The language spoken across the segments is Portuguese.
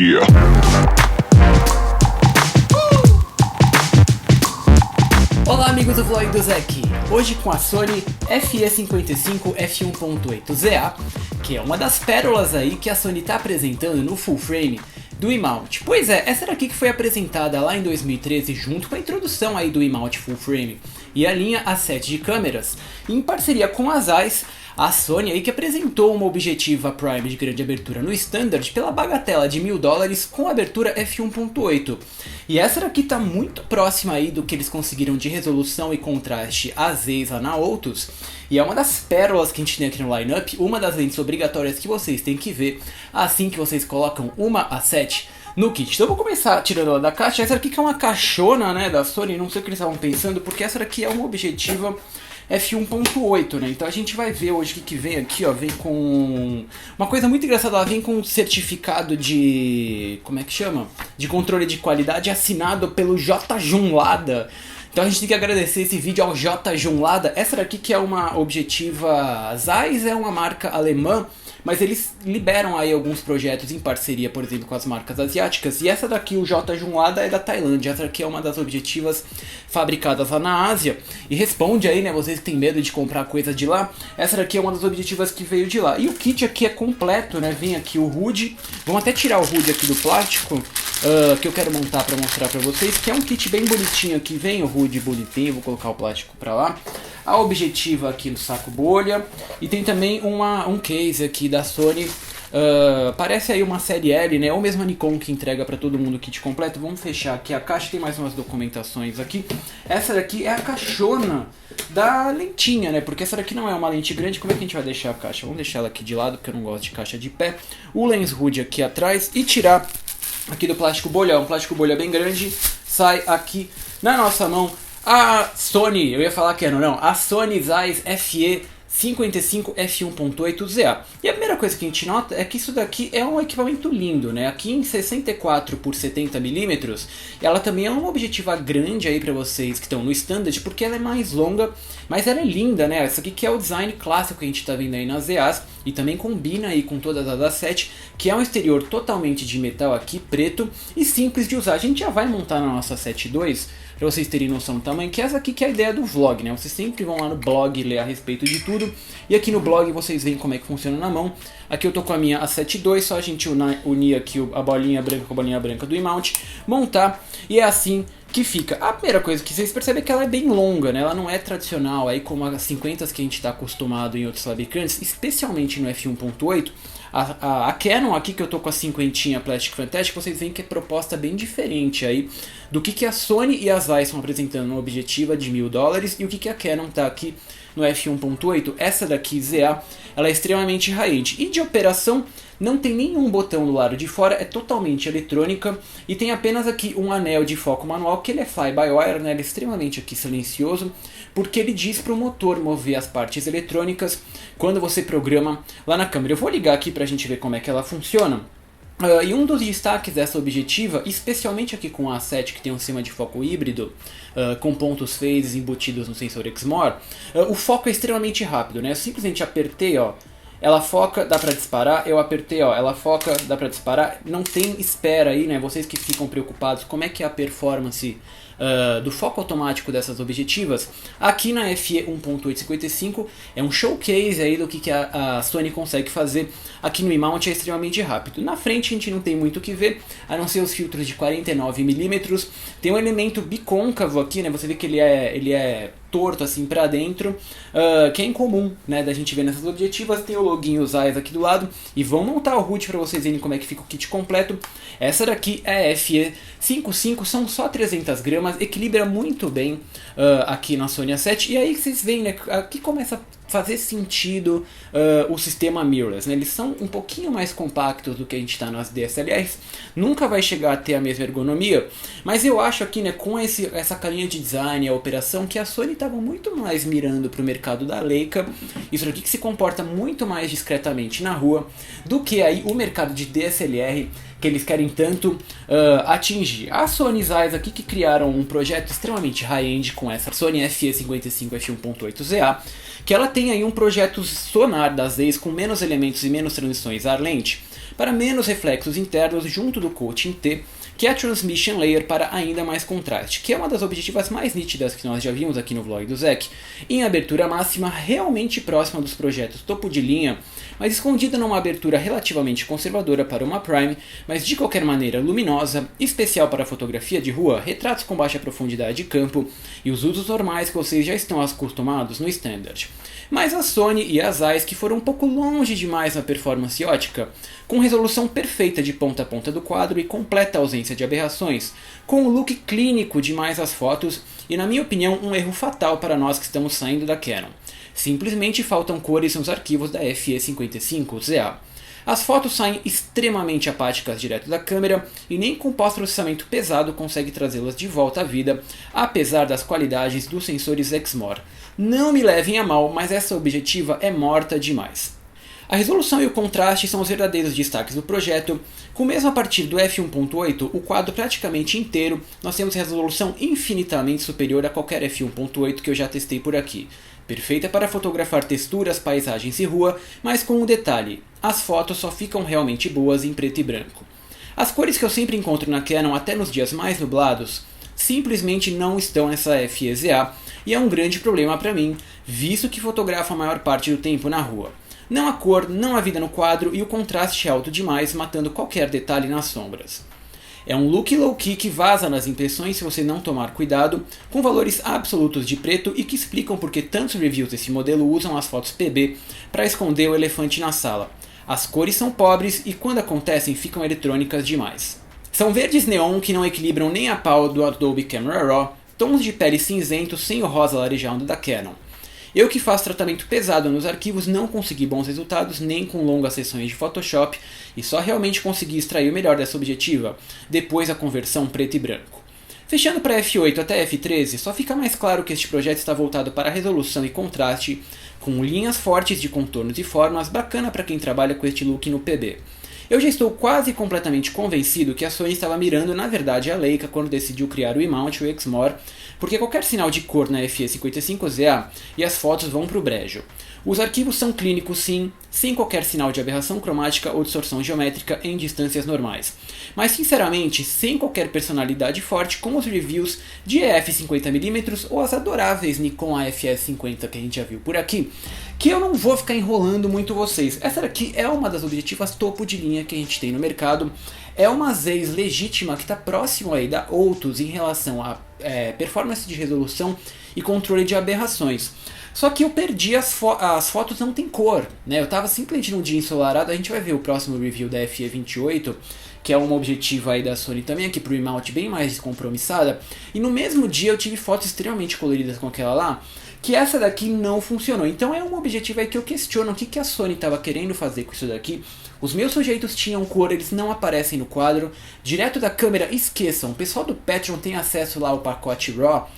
Yeah. Olá amigos do vlog do Zek, hoje com a Sony FE55 f1.8ZA, que é uma das pérolas aí que a Sony está apresentando no full frame do E-mount. Pois é, essa daqui que foi apresentada lá em 2013 junto com a introdução aí do E-mount full frame e a linha A7 de câmeras, em parceria com a Zeiss, a Sony aí que apresentou uma objetiva prime de grande abertura no standard pela bagatela de $1000 com abertura f1.8. E essa daqui tá muito próxima aí do que eles conseguiram de resolução e contraste a Zeiss lá na Otus. E é uma das pérolas que a gente tem aqui no lineup, uma das lentes obrigatórias que vocês têm que ver assim que vocês colocam uma A7 no kit. Então eu vou começar tirando ela da caixa. Essa daqui que é uma caixona, né, da Sony, não sei o que eles estavam pensando, porque essa daqui é uma objetiva f1.8, né? Então a gente vai ver hoje o que vem aqui, ó. Vem com uma coisa muito engraçada, ela vem com um certificado de... como é que chama? De controle de qualidade assinado pelo J. Junlada. Então a gente tem que agradecer esse vídeo ao J. Junlada. Essa daqui que é uma objetiva Zeiss, é uma marca alemã, mas eles liberam aí alguns projetos em parceria, por exemplo, com as marcas asiáticas. E essa daqui, o J. Junlada, é da Tailândia. Essa daqui é uma das objetivas fabricadas lá na Ásia. E responde aí, né, vocês que têm medo de comprar coisa de lá. Essa daqui é uma das objetivas que veio de lá. E o kit aqui é completo, né? Vem aqui o HUD. Vamos até tirar o HUD aqui do plástico, que eu quero montar para mostrar para vocês. Que é um kit bem bonitinho aqui. Vem o HUD bonitinho, vou colocar o plástico para lá. A objetiva aqui no saco bolha. E tem também um case aqui da Sony. Parece aí uma série L, né? Ou mesmo a Nikon que entrega para todo mundo o kit completo. Vamos fechar aqui a caixa, tem mais umas documentações aqui. Essa daqui é a caixona da lentinha, né? Porque essa daqui não é uma lente grande. Como é que a gente vai deixar a caixa? Vamos deixar ela aqui de lado, porque eu não gosto de caixa de pé. O lens hood aqui atrás e tirar aqui do plástico bolha. Um plástico bolha bem grande. Sai aqui na nossa mão a Sony, eu ia falar que não, a Sony Zeiss FE55 f1.8ZA. E a primeira coisa que a gente nota é que isso daqui é um equipamento lindo, né? Aqui em 64 por 70mm, ela também é uma objetiva grande aí para vocês que estão no standard, porque ela é mais longa, mas ela é linda, né? Essa aqui que é o design clássico que a gente está vendo aí nas EAs, e também combina aí com todas as A7, que é um exterior totalmente de metal aqui, preto, e simples de usar. A gente já vai montar na nossa A7 II, para vocês terem noção do tamanho, que essa aqui que é a ideia do vlog, né? Vocês sempre vão lá no blog ler a respeito de tudo, e aqui no blog vocês veem como é que funciona na mão. Aqui eu tô com a minha A7 II, só a gente unir aqui a bolinha branca com a bolinha branca do E-mount, montar, e é assim que fica. A primeira coisa que vocês percebem é que ela é bem longa, né? Ela não é tradicional, aí como as 50 que a gente está acostumado em outros fabricantes, especialmente no f1.8. A Canon aqui, que eu tô com a 50 Plastic Fantastic, vocês veem que é proposta bem diferente aí do que a Sony e a Zeiss estão apresentando no objetiva de $1000 e o que a Canon tá aqui no f1.8. Essa daqui, ZA, ela é extremamente high-end. E de operação, não tem nenhum botão do lado de fora, é totalmente eletrônica e tem apenas aqui um anel de foco manual, que ele é fly-by-wire, né? Ele é extremamente aqui silencioso, porque ele diz para o motor mover as partes eletrônicas quando você programa lá na câmera. Eu vou ligar aqui para a gente ver como é que ela funciona. E um dos destaques dessa objetiva, especialmente aqui com a A7, que tem um sistema de foco híbrido, com pontos phases embutidos no sensor Exmor, o foco é extremamente rápido, né? Eu simplesmente apertei, ó, ela foca, dá pra disparar, eu apertei, ó, ela foca, dá pra disparar, não tem espera aí, né? Vocês que ficam preocupados como é que é a performance do foco automático dessas objetivas, aqui na FE 1.855 é um showcase aí do que a Sony consegue fazer aqui no E-mount, é extremamente rápido. Na frente a gente não tem muito o que ver, a não ser os filtros de 49mm, tem um elemento bicôncavo aqui, né? Você vê que ele é torto assim pra dentro, que é incomum, né, da gente ver nessas objetivas. Tem o loginho Zeiss aqui do lado, e vamos montar o HUD para vocês verem como é que fica o kit completo. Essa daqui é a FE55, são só 300 gramas, equilibra muito bem aqui na Sony A7, e aí vocês veem, né, aqui começa a fazer sentido o sistema mirrorless, né? Eles são um pouquinho mais compactos do que a gente está nas DSLRs, nunca vai chegar a ter a mesma ergonomia, mas eu acho aqui, né, com essa carinha de design, a operação, que a Sony estava muito mais mirando para o mercado da Leica, isso aqui que se comporta muito mais discretamente na rua, do que aí o mercado de DSLR, que eles querem tanto atingir. A Sony Zeiss aqui que criaram um projeto extremamente high-end com essa Sony FE55 f1.8ZA, que ela tem aí um projeto sonar da Zeiss com menos elementos e menos transições ar lente, para menos reflexos internos junto do coating T, que é a Transmission Layer para ainda mais contraste, que é uma das objetivas mais nítidas que nós já vimos aqui no vlog do Zek, em abertura máxima realmente próxima dos projetos topo de linha, mas escondida numa abertura relativamente conservadora para uma Prime, mas de qualquer maneira luminosa, especial para fotografia de rua, retratos com baixa profundidade de campo e os usos normais que vocês já estão acostumados no Standard. Mas a Sony e a Zeiss que foram um pouco longe demais na performance ótica, com resolução perfeita de ponta a ponta do quadro e completa ausência de aberrações, com um look clínico demais as fotos e, na minha opinião, um erro fatal para nós que estamos saindo da Canon. Simplesmente faltam cores nos arquivos da FE55ZA. As fotos saem extremamente apáticas direto da câmera e nem com pós-processamento pesado consegue trazê-las de volta à vida, apesar das qualidades dos sensores Exmor. Não me levem a mal, mas essa objetiva é morta demais. A resolução e o contraste são os verdadeiros destaques do projeto, com mesmo a partir do f1.8, o quadro praticamente inteiro, nós temos resolução infinitamente superior a qualquer f1.8 que eu já testei por aqui. Perfeita para fotografar texturas, paisagens e rua, mas com um detalhe, as fotos só ficam realmente boas em preto e branco. As cores que eu sempre encontro na Canon, até nos dias mais nublados, simplesmente não estão nessa FE-ZA, e é um grande problema para mim, visto que fotografo a maior parte do tempo na rua. Não há cor, não há vida no quadro e o contraste é alto demais, matando qualquer detalhe nas sombras. É um look low-key que vaza nas impressões se você não tomar cuidado, com valores absolutos de preto e que explicam porque tantos reviews desse modelo usam as fotos PB para esconder o elefante na sala. As cores são pobres e quando acontecem ficam eletrônicas demais. São verdes neon que não equilibram nem a pau do Adobe Camera Raw, tons de pele cinzento sem o rosa laranjado da Canon. Eu que faço tratamento pesado nos arquivos não consegui bons resultados nem com longas sessões de Photoshop e só realmente consegui extrair o melhor dessa objetiva depois da conversão preto e branco. Fechando para F8 até F13, só fica mais claro que este projeto está voltado para resolução e contraste, com linhas fortes de contornos e formas, bacana para quem trabalha com este look no PB. Eu já estou quase completamente convencido que a Sony estava mirando na verdade a Leica quando decidiu criar o E-mount e o Exmor, porque qualquer sinal de cor na FE55ZA e as fotos vão para o brejo. Os arquivos são clínicos sim, sem qualquer sinal de aberração cromática ou distorção geométrica em distâncias normais. Mas sinceramente, sem qualquer personalidade forte como os reviews de EF50mm ou as adoráveis Nikon AFS50 que a gente já viu por aqui, que eu não vou ficar enrolando muito vocês. Essa daqui é uma das objetivas topo de linha que a gente tem no mercado. É uma Zeiss legítima que está próximo aí da Otus em relação a performance de resolução e controle de aberrações. Só que eu perdi as fotos não tem cor, né? Eu estava simplesmente num dia ensolarado, a gente vai ver o próximo review da FE28, que é uma objetiva aí da Sony também, aqui pro E-mount bem mais descompromissada, e no mesmo dia eu tive fotos extremamente coloridas com aquela lá, que essa daqui não funcionou. Então é uma objetiva aí que eu questiono o que a Sony estava querendo fazer com isso daqui. Os meus sujeitos tinham cor, eles não aparecem no quadro, direto da câmera, esqueçam, o pessoal do Patreon tem acesso lá ao pacote RAW,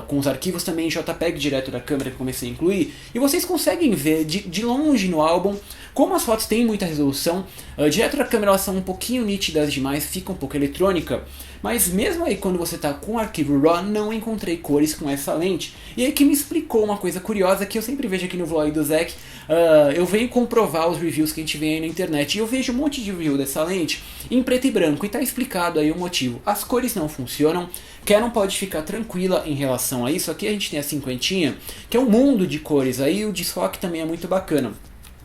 com os arquivos também em JPEG direto da câmera que comecei a incluir, e vocês conseguem ver de longe no álbum como as fotos têm muita resolução, direto da câmera elas são um pouquinho nítidas demais, fica um pouco eletrônica, mas mesmo aí quando você está com o arquivo RAW não encontrei cores com essa lente, e aí que me explicou uma coisa curiosa que eu sempre vejo aqui no vlog do Zek, eu venho comprovar os reviews que a gente vê aí na internet, e eu vejo um monte de review dessa lente em preto e branco, e está explicado aí o motivo, as cores não funcionam, Canon pode ficar tranquila em relação a isso, aqui a gente tem a cinquentinha, que é um mundo de cores, aí o desfoque também é muito bacana.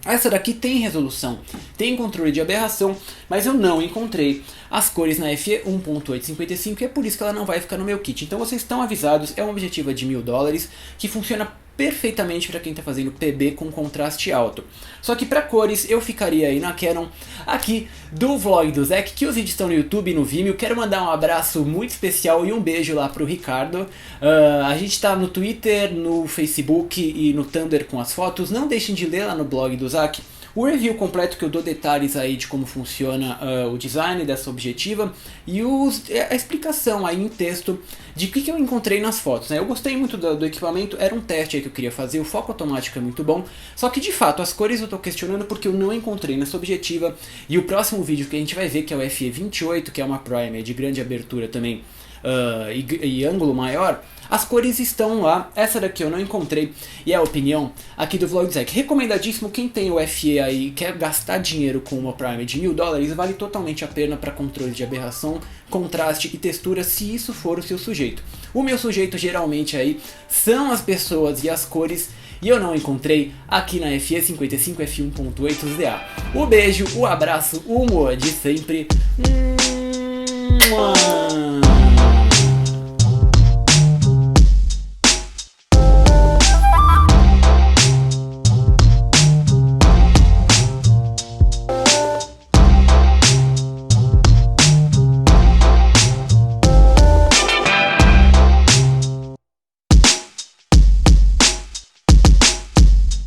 Essa daqui tem resolução, tem controle de aberração, mas eu não encontrei as cores na FE 1.855 e é por isso que ela não vai ficar no meu kit. Então vocês estão avisados, é uma objetiva de $1000 que funciona perfeitamente para quem está fazendo PB com contraste alto. Só que para cores eu ficaria aí na Canon, aqui do vlog do Zek, que os vídeos estão no YouTube e no Vimeo. Quero mandar um abraço muito especial e um beijo lá pro Ricardo. A gente está no Twitter, no Facebook e no Tumblr com as fotos. Não deixem de ler lá no blog do Zek o review completo que eu dou detalhes aí de como funciona o design dessa objetiva e a explicação aí em texto de o que eu encontrei nas fotos, né? Eu gostei muito do equipamento, era um teste aí que eu queria fazer, o foco automático é muito bom, só que de fato as cores eu tô questionando porque eu não encontrei nessa objetiva, e o próximo vídeo que a gente vai ver, que é o FE28, que é uma Prime de grande abertura também, e ângulo maior, as cores estão lá. Essa daqui eu não encontrei e é a opinião aqui do vlog do Zek. Recomendadíssimo, quem tem o FE aí e quer gastar dinheiro com uma Prime de $1000, vale totalmente a pena para controle de aberração, contraste e textura, se isso for o seu sujeito. O meu sujeito geralmente aí são as pessoas e as cores, e eu não encontrei aqui na FE55 F1.8ZA. O beijo, o abraço, o humor de sempre.